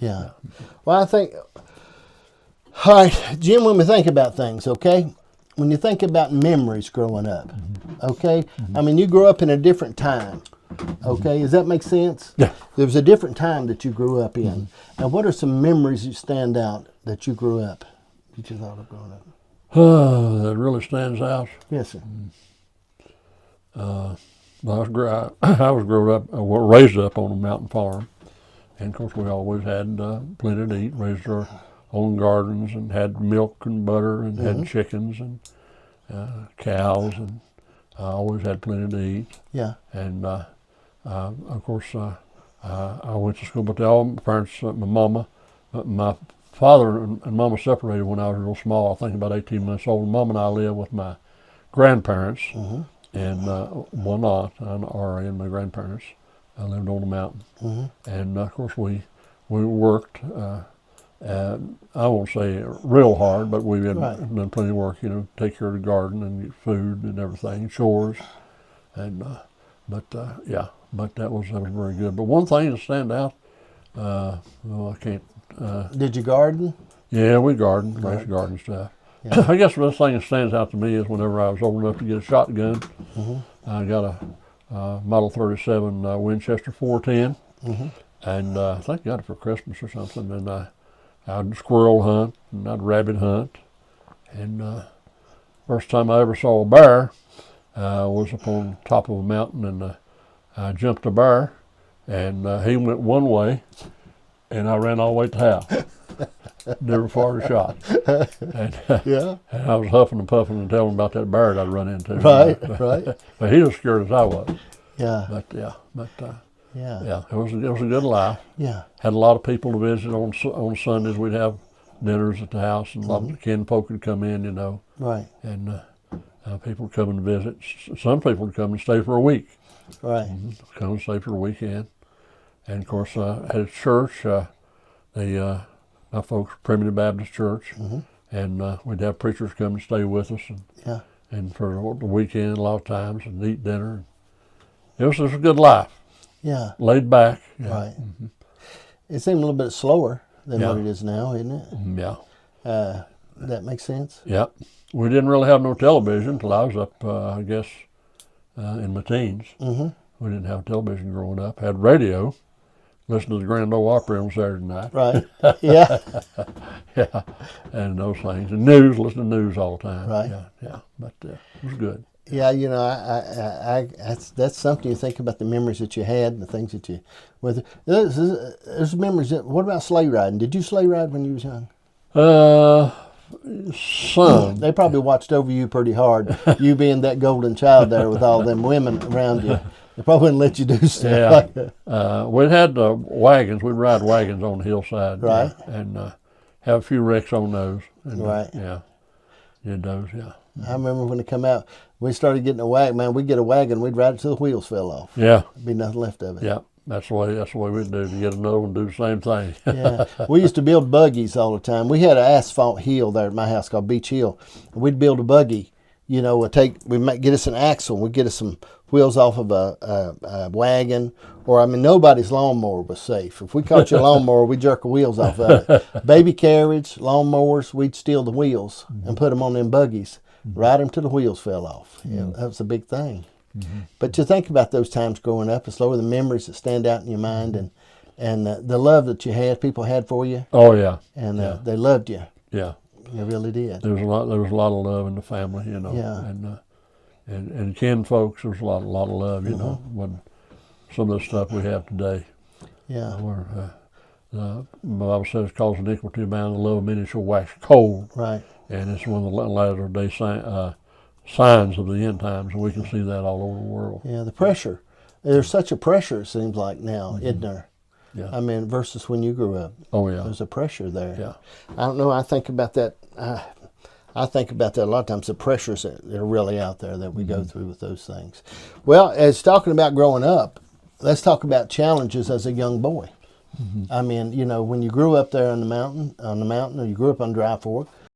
Yeah. Well, I think, all right, Jim, when we think about things, okay, when you think about memories growing up, okay, I mean, you grew up in a different time, okay, does that make sense? Yeah. There was a different time that you grew up in. And what are some memories that stand out that you grew up, that you thought of growing up? That really stands out. Yes, sir. Well, I was raised up on a mountain farm, and of course we always had plenty to eat. Raised our own gardens and had milk and butter and had chickens and cows, and I always had plenty to eat. Yeah. And of course I went to school, but all my parents, my father and Mama separated when I was real small. I think about 18 months old. Mom and I lived with my grandparents. And one aunt, an RA, and my grandparents. I lived on the mountain. And of course we worked, I won't say real hard, but we had done plenty of work, take care of the garden and get food and everything, chores. And, but that was very good. But one thing that stand out, I can't. Did you garden? Yeah, we gardened, raised garden stuff. Yeah. I guess the best thing that stands out to me is whenever I was old enough to get a shotgun, I got a Model 37 Winchester 410, and I think I got it for Christmas or something. And I'd squirrel hunt and I'd rabbit hunt. And first time I ever saw a bear was up on top of a mountain, and I jumped a bear, and he went one way, and I ran all the way to the house. Never fired a shot. And I was huffing and puffing and telling him about that bear I'd run into. Right. But he was scared as I was. Yeah. But it was a good life. Yeah. Had a lot of people to visit on Sundays. We'd have dinners at the house, and a lot of kinfolk would come in, Right. And people would come and visit. Some people would come and stay for a week. Right. Come and stay for a weekend. And of course, at a church, my folks, Primitive Baptist Church, and we'd have preachers come and stay with us, and for the weekend a lot of times, and eat dinner. It was just a good life. Yeah. Laid back. Yeah. Right. It seemed a little bit slower than what it is now, isn't it? Yeah. That makes sense? Yeah. We didn't really have no television until I was up, I guess, in my teens. We didn't have television growing up. Had radio. Listen to the Grand Ole Opry on Saturday night. Right. Yeah. Yeah. And those things. And news, listen to news all the time. Right. Yeah. But it was good. Yeah, I that's something you think about, the memories that you had and the things that you with. There's memories. What about sleigh riding? Did you sleigh ride when you was young? Some. They probably watched over you pretty hard. You being that golden child there with all them women around you. They probably wouldn't let you do stuff like that. We had wagons. We'd ride wagons on the hillside. Right. And have a few wrecks on those. And, right. Did those, I remember when they come out, we started getting a wagon. Man, we'd get a wagon, we'd ride it till the wheels fell off. Yeah. There'd be nothing left of it. Yeah. That's the way we'd do, to get another one, do the same thing. Yeah. We used to build buggies all the time. We had an asphalt hill there at my house called Beach Hill. We'd build a buggy. We might get us an axle. We'd get us some wheels off of a wagon. Or, nobody's lawnmower was safe. If we caught your lawnmower, we'd jerk the wheels off of it. Baby carriage, lawnmowers, we'd steal the wheels and put them on them buggies. Ride them till the wheels fell off. That was a big thing. But to think about those times growing up, it's the memories that stand out in your mind, and the love that you had, people had for you. Oh yeah. And they loved you. Yeah. They really did. There was a lot of love in the family, Yeah. And kin folks, there was a lot of love, when some of the stuff we have today. Yeah. Where the Bible says, "Cause iniquity abound, the love of many shall wax cold." Right. And it's one of the latter day signs of the end times, and we can see that all over the world. Yeah, the pressure. There's such a pressure, it seems like now, isn't there? Yeah. Versus when you grew up. Oh yeah. There's a pressure there. Yeah. I don't know. I think about that. I think about that a lot of times. The pressures that are really out there that we go through with those things. Well, as talking about growing up, let's talk about challenges as a young boy. When you grew up there on the mountain, or you grew up on Dry Fork,